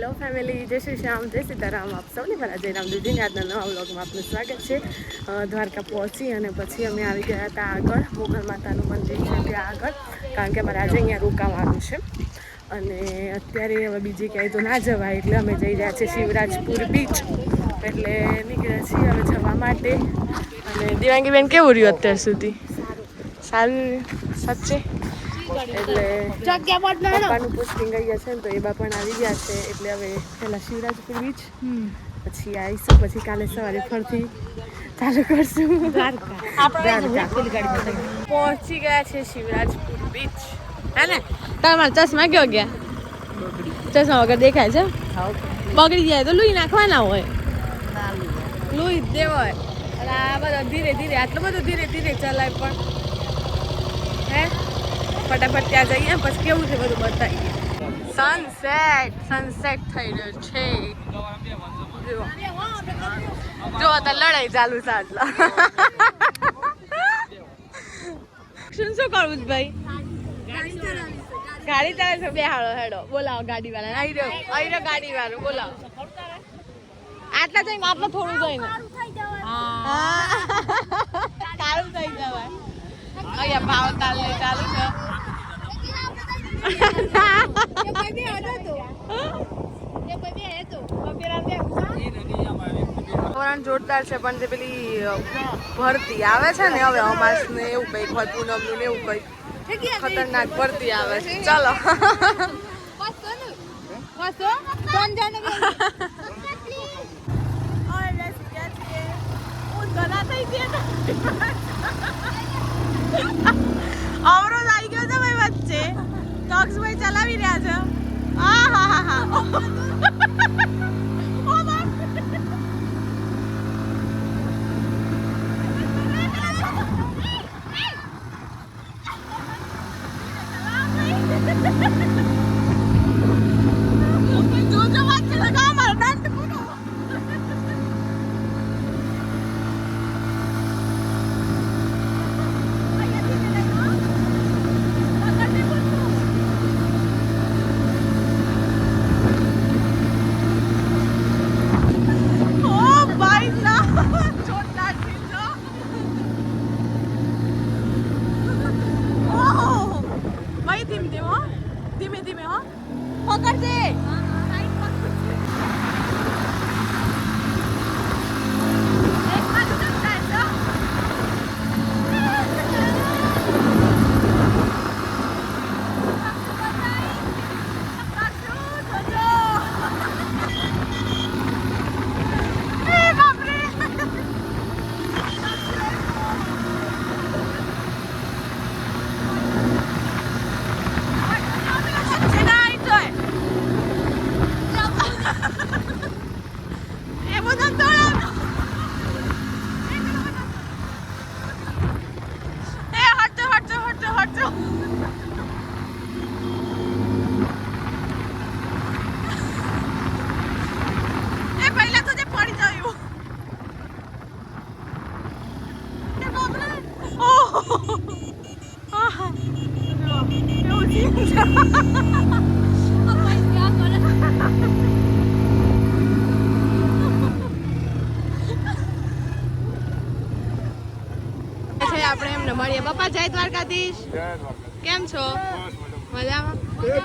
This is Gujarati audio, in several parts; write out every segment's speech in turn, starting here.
હેલો ફેમિલી, જય શ્રી શ્યામ, જય સીતારામ. આપ સૌને મારા જયરામ દીદીને આજના નવા વ્લોગમાં આપનું સ્વાગત છે. દ્વારકા પહોંચી અને પછી અમે આવી ગયા હતા આગળ, મોગલ માતાનું મંદિર છે ત્યાં આગળ, કારણ કે અમારે આજે અહીંયા રોકાવાનું છે. અને અત્યારે હવે બીજી ક્યાંય તો ના જવાય, એટલે અમે જઈ રહ્યા છીએ શિવરાજપુર બીચ. એટલે નીકળ્યા છીએ હવે જવા માટે. અને દેવાંગીબેન કેવું રહ્યું અત્યાર સુધી? સારું સાચે. એટલે પપ્પાનું પોસ્ટિંગ અહીંયા છે ને, તો એ બા પણ આવી ગયા છે. એટલે હવે પહેલાં શિવરાજપુર બીચ, પછી આવીશું, પછી કાલે સવારે ફરથી ચાલુ કરશું દ્વારકા. પહોંચી ગયા છે શિવરાજપુર બીચ. હે ને તમારા ચશ્મા કયો ગયા? ચશ્મા વગર દેખાય છે. બગડી જાય તો લુઈ નાખવાના હોય, લુઈ જ દેવાય. અને આ બધા ધીરે ધીરે, આટલું બધું ધીરે ધીરે ચલાય પણ હે ફટાફટ ત્યાં જઈએ, પછી કેવું છે બધું બતાવીએ. સનસેટ થઈ રહ્યો છે. જો અત્યારે લડાઈ ચાલુ છે. આટલા શું કરવું છે ભાઈ? ગાડી ચાલે છે. બે હાડો હેડો બોલાવો ગાડી વાળા. આવી રહ્યો ગાડી વાળો બોલાવો. આટલા જઈને આટલા થોડું જઈને સારું થઈ જવાય. અહીંયા ભાવ ચાલુ છે. જોરદાર છે, પણ જે પેલી ભરતી આવે છે ને હવે અમાસ ને એવું કઈક હોય, પૂનમ નું ને એવું કઈક ખતરનાક ભરતી આવે છે. ચાલો અવરોધ આવી ગયો છે ભાઈ વચ્ચે. ટોક્સભાઈ ચલાવી રહ્યા છે. હા હા હા હા. ધીમે ધીમે હો, પકડજે. આપણે એમને મળીએ. પપ્પા જય દ્વારકાધીશ. કેમ છો? મજામાં.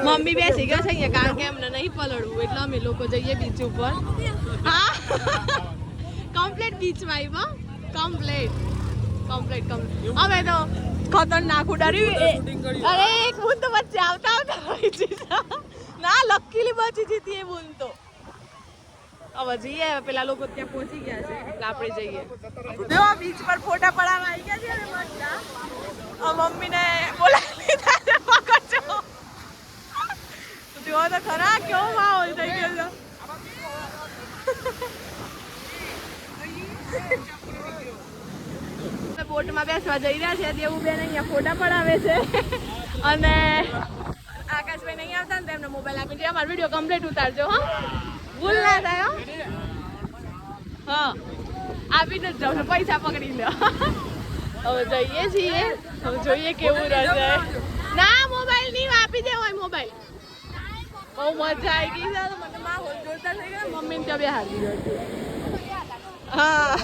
મમ્મી બેસી ગયા છે અહીંયા, કારણ કે એમને નહીં પલળવું, એટલે અમે લોકો જઈએ બીચ ઉપર. હા કમ્પ્લીટ બીચમાં આવ્યો. કમ્પ્લીટ અમે તો ખતરનાક ઉડાડ્યું. અરે એક બૂંદ તો વચ્ચે આવતા ના લકીલી બચી જીતી એ બૂંદ તો. હવે જઈએ, પેલા લોકો ત્યાં પહોંચી ગયા છે, એટલે આપણે જઈએ. જો બીચ પર ફોટા પડાવવા આવી ગયા છે ને મસ્ત. મમ્મીને બોલાવી લીધા છે, પકડજો. જો તો ખરા કેવો માહોલ થઈ ગયો છે. બોટમાં બેસવા જઈ રહ્યા છે. દેવુબેન અહીંયા ફોટા પડાવે છે અને આકાશભાઈ નહીં આવતા ને તેમને મોબાઈલ આપી દે. અમારો વિડીયો કમ્પ્લીટ ઉતારજો. હા ભૂલ ના થાય. હા આપી જ જાઉં છું, પૈસા પકડી લો. હવે જઈએ છીએ, હવે જોઈએ કેવું રહેશે. ના મોબાઈલ નહીં આપી દે હોય મોબાઈલ. બહુ મજા આવી ગઈ છે. મને માહોલ ત્યાં બે હારી ગયો હા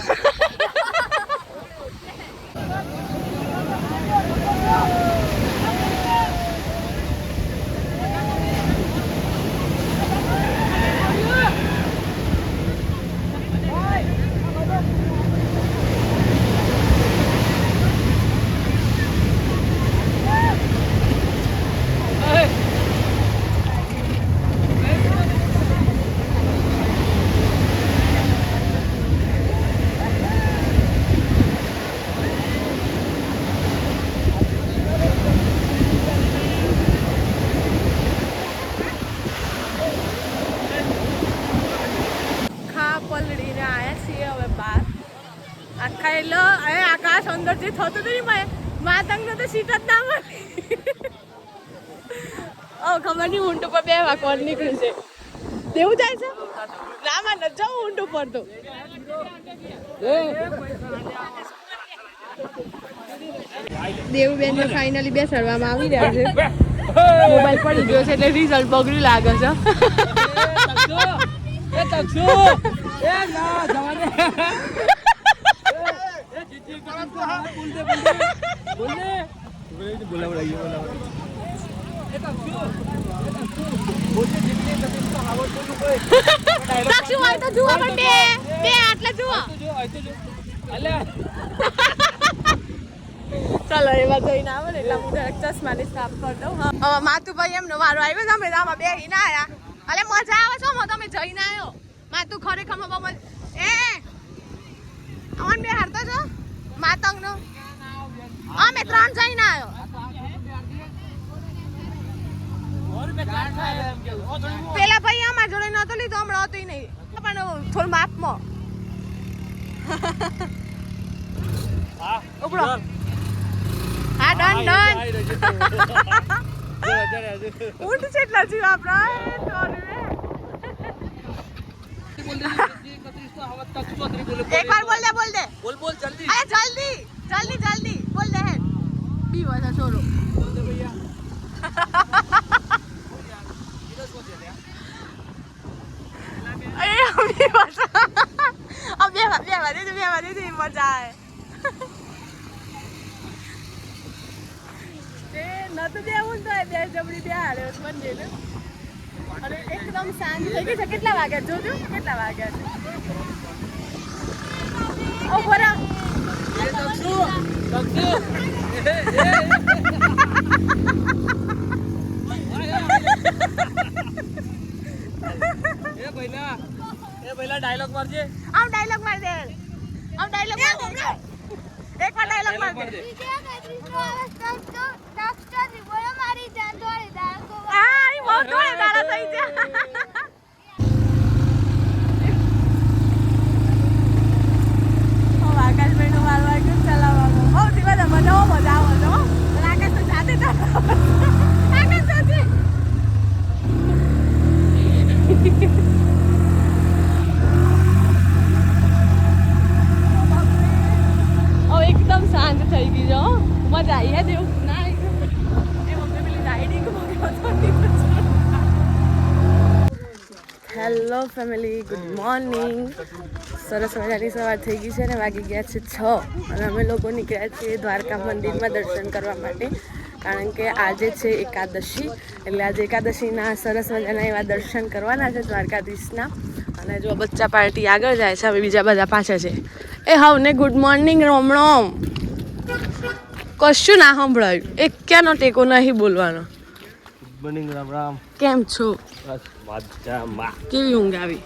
પલડીને આવ્યા છીએ હવે બહાર આખા એટલે આકાશ અંદરથી થતું નહીં માતંગને તો સીટ જ ના મળી ખબર નહીં ઊંટ ઉપર બે કોણ નીકળ્યું છે દેવું જાય છે ના માં ન જાઉં ઊંટ ઉપર તો દેવુબેન ને ફાઇનલી બેસાડવામાં આવી રહ્યા છે મોબાઈલ પડી ગયો છે એટલે રિઝલ્ટ બગડ્યું લાગે છે ચાલો એવા જઈને આવે ને એટલે હું ચશ્માની સાફ કરી દઉં હવે માતુભાઈ એમનો વારો આવ્યો તમે આમાં બે ના આયા અલે મજા આવે છો તમે જઈને આવ્યો માતુ ખરેખર એ અમન બે હારતો છો માતંગ નો અમે 3 જઈને આવ્યો પેલા ભાઈ આમાં જોડે નતો લીધો હમણાં હતું નહીં પણ થોડું માપમાં ઉપડો હા ડન ઊંટ છે એટલા જીવ આપણા एक बार बोल दे बोल जल्दी अरे जल्दी बोल दे बी वाला छोरो बोल दे भैया अरे अभी बस अब ये दे मजा है ते न तो देવું તો બે જબડી બે હારે મંદિર ને અને એકદમ શાંત થઈ ગઈ છે કેટલા વાગ્યા જોજો કેટલા વાગ્યા છે ઓ બરા એ દક્ષુ એ પહેલા ડાયલોગ મારજે આમ ડાયલોગ માર દે એક વાર ડાયલોગ માર દે एकदम शांत થઈ ગઈ જો મજા આવી હે દેવ ના એ મમ્મી પેલી riding hello family good morning સરસ મજાની સવાર થઈ ગઈ છે ને વાગી ગયા છે 6 અને અમે લોકો નીકળ્યા છીએ દ્વારકા મંદિરમાં દર્શન કરવા માટે કારણ કે આજે છે એકાદશી એટલે આજે એકાદશીના સરસ મજાના એવા દર્શન કરવાના છે દ્વારકાધીશના અને જો બચ્ચા પાર્ટી આગળ જાય છે હવે બીજા બધા પાછળ છે એ હવને ગુડ મોર્નિંગ રોમ રોમ કશું ના સંભળાયું એક ક્યાંનો ટેકો નહીં બોલવાનો ગુડ મોર્નિંગ રામ રામ કેમ છો બસ મજામાં કેવી ઊંઘ આવી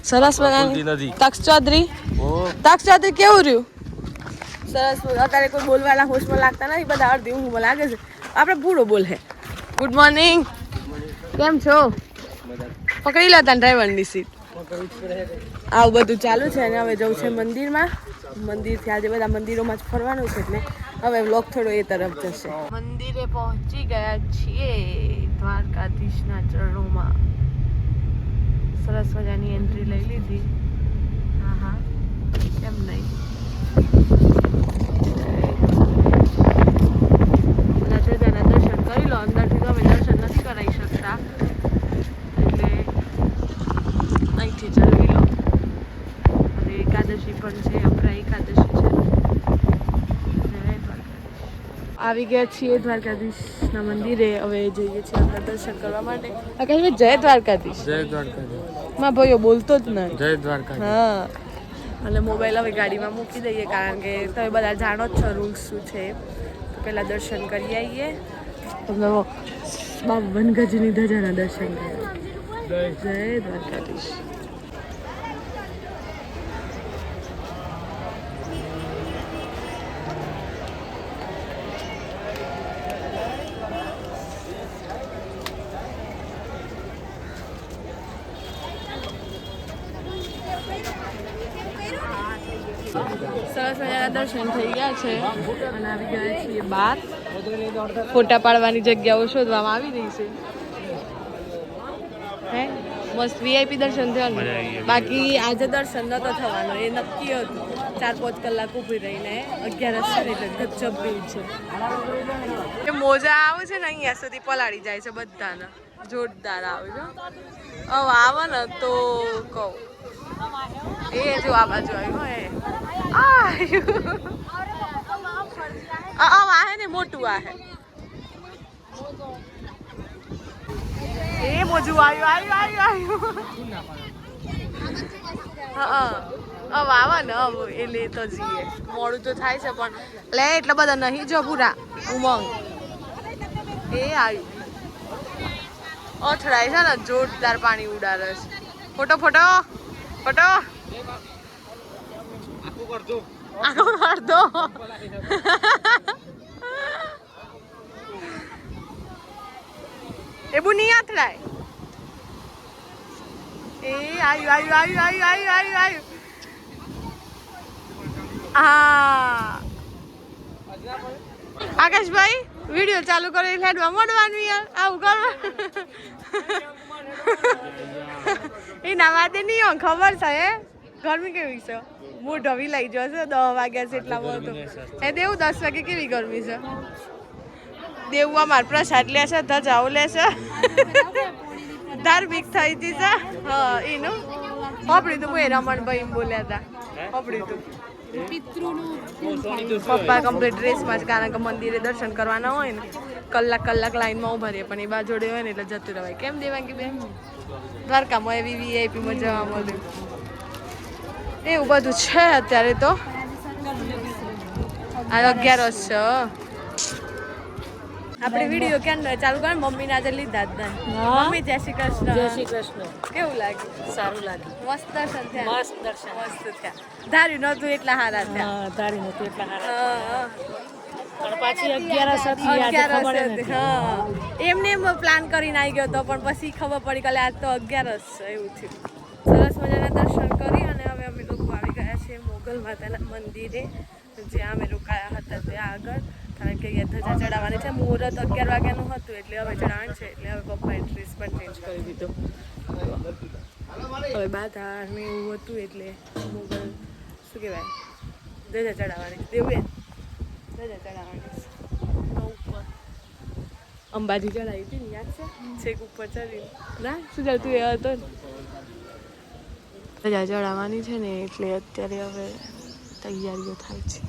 સરસ મજાની તક્ષ ચૌધરી કેવું રહ્યું સરસ અત્યારે કોઈ બોલવાના હોશમાં લાગતા નથી બધા અડધી ઊંઘમાં લાગે છે આપણે પૂરો બોલ હે ગુડ મોર્નિંગ કેમ છો પકડી લો તા ડ્રાઈવરની સીટ આવું બધું ચાલુ છે અને હવે જવું છે મંદિરમાં મંદિરથી આજે બધા મંદિરોમાં જ ફરવાનું છે એટલે હવે વ્લોગ થોડો એ તરફ જશે મંદિરે પહોંચી ગયા છીએ દ્વારકાધીશના ચરણોમાં સરસ મજાની એન્ટ્રી લઈ લીધી હા કેમ નહીં બધા જજાના દર્શન કરી લો અંદરથી તો અમે દર્શન નથી કરાવી શકતા એટલે અહીંથી જ પણ છે, અપરા એકાદશી છે. આવી ગયા છીએ દ્વારકાધીશના મંદિરે. હવે જઈએ છીએ અંદર દર્શન કરવા માટે. આકાશભાઈ જય દ્વારકાધીશ. જય દ્વારકાધીશ. માં ભાઈઓ બોલતો જ નહીં. જય દ્વારકાધીશ. હા, અને મોબાઈલ હવે ગાડીમાં મૂકી દઈએ, કારણ કે તમે બધા જાણો જ છો રૂલ્સ શું છે. તો પહેલાં દર્શન કરી આવીએ. તમને 52 ગજની ધજાના દર્શન કર્યા. જય દ્વારકાધીશ. સરસ મજાના દર્શન થઈ ગયા છે અને આવી ગયા છીએ બહાર. ફોટા પાડવાની જગ્યાઓ શોધવામાં આવી રહી છે. હે મસ્ત વીઆઈપી દર્શન થયો ને. બાકી આજે દર્શન નતો થવાનો, એ નક્કી હતું. 4-5 કલાક ઊભી રહીને 11 એટલે ગજબ ભીડ છે. એ મોજા આવે છે ને અહીંયા સુધી પલાળી જાય છે બધાને. જોરદાર આવે છે. હવે આવે ને તો કહું એ જો આ બાજુ આવ્યું હે ને મોટું આહે એ મોજું આવ્યું હા આવે ને હવે એ લેતો જઈએ. મોડું તો થાય છે પણ લે એટલા બધા નહીં જો પૂરા ઉમંગ એ આવ્યું અથડાય છે ને જોરદાર પાણી ઉડાડે છે. ફોટો ફોટો ફોટો આખો કરતો એ બુ નહીં અથડાય. એ આવ્યું હા આકાશભાઈ વિડીયો ચાલુ કરો એટલે હેડવા મળવાનું યાર. આવું કરવા એના માટે નહીં ખબર છે. ગરમી કેવી છે? હું ઢવી લઈ જશે 10 વાગ્યા છે એટલા બધું. એ દેવું 10 વાગે કેવી ગરમી છે? દેવું અમાર પ્રસાદ લેશે, ધજાઓ લેશે, ધાર્મિક થઈ હતી છે. હા એનું હોપડી તું એ રમણભાઈ બોલ્યા હતા. હોપડી તું પપ્પા કમ્પ્લીટ ડ્રેસમાં જ, કારણ કે મંદિરે દર્શન કરવાના હોય ને કલાક લાઈનમાં ઉભા રહીએ, પણ એ બાજોડે હોય ને એટલે જતું રહેવાય. કેમ દેવાંગી બેન? દ્વારકામાં એવી વીઆઈપીમાં જવા મળ્યું એવું બધું છે અત્યારે. તો આ 11 છે. આપણે વિડીયો ક્યાં ચાલુ કરે? મમ્મીને આજે લીધા જ નહીં. મમ્મી જય શ્રી કૃષ્ણ. જય શ્રી કૃષ્ણ. કેવું લાગ્યું? સારું લાગ્યું. મસ્ત દર્શન થયા. મસ્ત દર્શન. મસ્ત થયા. ધાર્યું નહોતું એટલા સારા થયા. હા, ધારી નતું એટલા સારા. હા પણ પાછી 11 હતી આજે ખબર નથી. હા એમને એમ પ્લાન કરીને આવી ગયો હતો, પણ પછી ખબર પડી કે આજ તો 11 છે એવું થયું. સરસ મજાના દર્શન કરી અને હવે અમે લોકો આવી ગયા છીએ મોગલ માતાના મંદિરે, જ્યાં અમે રોકાયા હતા ત્યાં આગળ. કારણ કે અહીંયા ધજા ચડાવવાની છે. મુહૂર્ત 11 વાગ્યાનું હતું એટલે હવે ચડાવવાનું છે. એટલે હવે પપ્પાએ ડ્રેસ પણ ચેન્જ કરી દીધો. હવે બાધા ને એવું હતું એટલે મોગલ શું કહેવાય ધજા ચડાવવાની દેવું ધજા ચડાવવાની ઉપર અંબાજી ચડાવી હતી ને યાદ છે? છેક ઉપર ચડી ના શું ચાલતું એ હતો ને ધજા ચડાવવાની છે ને એટલે અત્યારે હવે તૈયારીઓ થાય છે.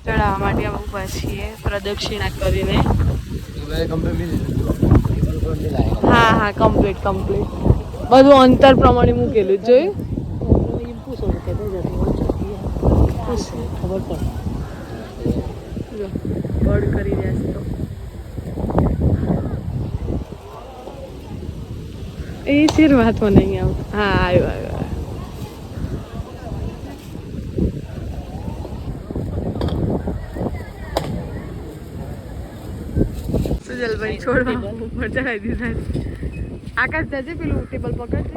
ચડાવવા માટે અમે ઊભા છીએ પ્રદક્ષિણા કરીને. હા કમ્પ્લીટ બધું અંતર પ્રમાણે મૂકેલું જોયું. ખબર પડે બળ કરી રહ્યા છે તો એ શીરવાતમાં નહીં આવ. હા આવ્યો સુજલભાઈ છોડવા ઉપર ચડાવી દીધા. આકાશ જજે પેલું ટેબલ પકડજે.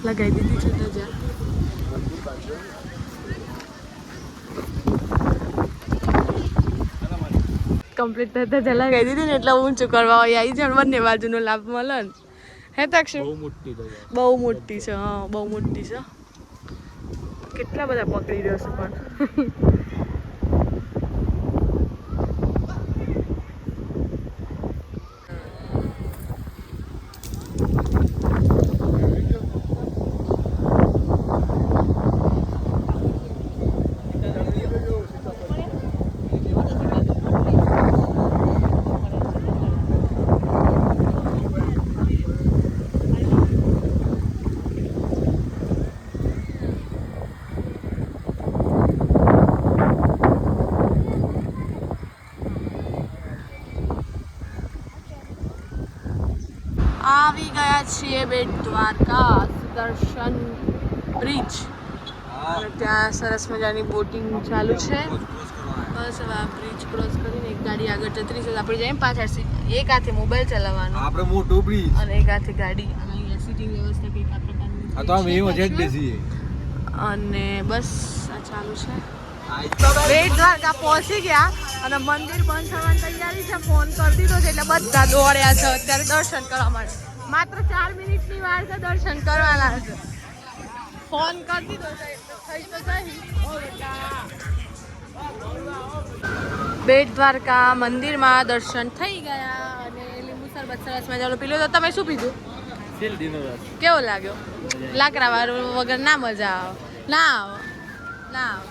લગાવી દીધી છે ધજા. કમ્પ્લીટ થતા જ લગાવી દીધી ને એટલે ઊંચું કરવા હોય આવી જાય બંને બાજુનો લાભ મળે ને હે તક્ષુ બહુ મોટી છે હા બહુ મોટી છે કેટલા બધા પકડી રહ્યો છે પણ આવી ગયા છીએ બેટ દ્વારકા સુદર્શન બ્રિજ અને ત્યાં સરસ મજાની બોટિંગ ચાલુ છે બસ હવે આ બ્રિજ ક્રોસ કરીને એક ગાડી આગળ જતી છે આપણે જઈએ પાછળ એક હાથે મોબાઈલ ચલાવવાનો આપણે મોટો બ્રિજ અને એક હાથે ગાડી અને અહીંયા સીટિંગ વ્યવસ્થા કંઈક આ પ્રકારની આ તો આમ એ મજા જ બેસીએ અને બસ આ ચાલુ છે બેટ દ્વારકા પહોંચી ગયા અને મંદિર બંધ થવાની તૈયારી છે ફોન કરી દીધો છે એટલે બધા દોડ્યા છે અત્યારે દર્શન કરવા માટે માત્ર 4 મિનિટની વાર છે દર્શન કરવાના છે ફોન કરી દીધો છે એટલે થઈ તો જાય બેટ દ્વારકા મંદિરમાં દર્શન થઈ ગયા અને લીંબુ શરબત સરસ મજાનું પીલું તો તમે શું પીધું કેવો લાગ્યો લાકડા વાળું વગર ના મજા આવે ના આવે ના આવે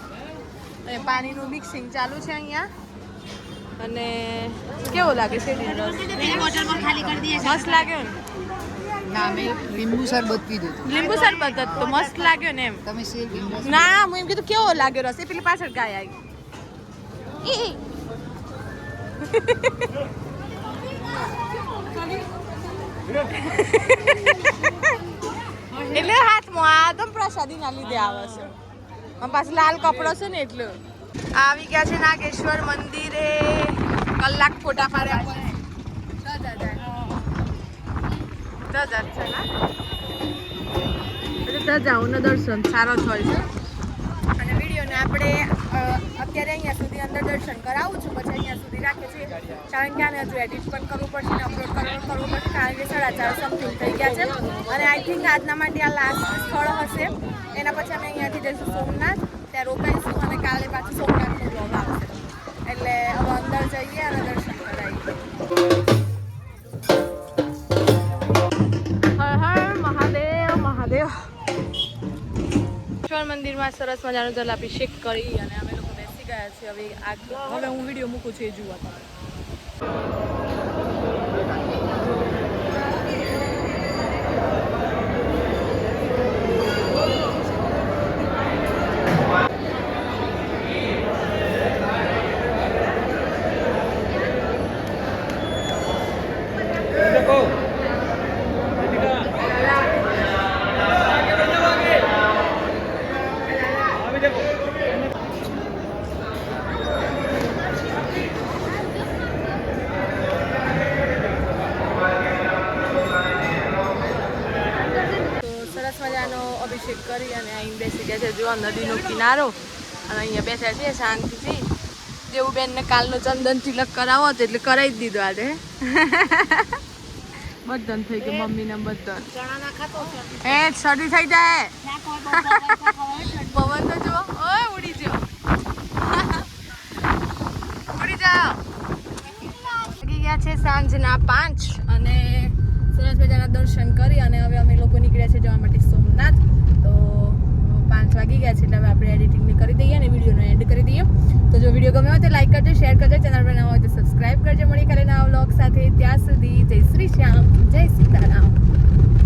અને પાણીનું મિક્સિંગ ચાલુ છે અહીંયા અને કેવો લાગે છે મસ્ત લાગ્યો ને ના મેં લીંબુ શરબત પીધું લીંબુ શરબત જ તો મસ્ત લાગ્યો ને એમ તમે શેર લીંબુ ના હું એમ કીધું કેવો લાગ્યો રસ એ પેલી પાછળ ગાય આવી એટલે હાથમાં આ તો પ્રસાદી ના લીધે આવે છે પાછું લાલ કપડો છે ને એટલે આવી ગયા છે નાગેશ્વર મંદિરે કલાક ફોટા પાડ્યા જાઉં દર્શન સારો જ હોય છે અને વિડીયોને આપણે અત્યારે અહીંયા સુધી અંદર દર્શન કરાવું છું પછી અહીંયા સુધી રાખીએ છીએ કારણ કે આને હજુ એડિટ પણ કરવું પડશે ને અપલોડ કરવું પડશે કારણ કે 4:30 સમથિંગ થઈ ગયા છે અને આઈ થિંક આજના માટે આ લાસ્ટ સ્થળ હશે એના પછી અમે અહીંયાથી જઈશું સોમનાથ ત્યાં રોકાઈશું અને કાલે પાછું સોમનાથનો બ્લોગ આવશે એટલે હવે અંદર જઈએ અને દર્શન કરાવીએ હર હર મહાદેવ મહાદેવ મંદિરમાં સરસ મજાનો જલાભિષેક કરી અને અમે લોકો બેસી ગયા છીએ હવે હું વિડીયો મૂકું છું એ જુઓ તમે અભિષેક કરી અને અહીં બેસી ગયા છે જો નદીનો કિનારો અને અહીંયા બેસ્યા છે શાંતિથી જેવું બેનને કાલનો ચંદન તિલક કરાવો હતો એટલે કરાવી જ દીધો આજે બધન થઈ ગયું મમ્મીને બધન એ શરદી થઈ જાય પવન તો જો ઓય ઉડી જાઓ ઉડી જાઓ લાગી ગયા છે સાંજના 5 અને સરસ મજાના દર્શન કરી અને હવે અમે લોકો નીકળ્યા છે જવા માટે સોમનાથ તો 5 વાગી ગયા છે એટલે હવે આપણે એડિટિંગ કરી દઈએ અને વિડીયોનો એન્ડ કરી દઈએ તો જો વિડીયો ગમ્યો હોય તો લાઈક કરજો શેર કરજો ચેનલ પર નવા હોય તો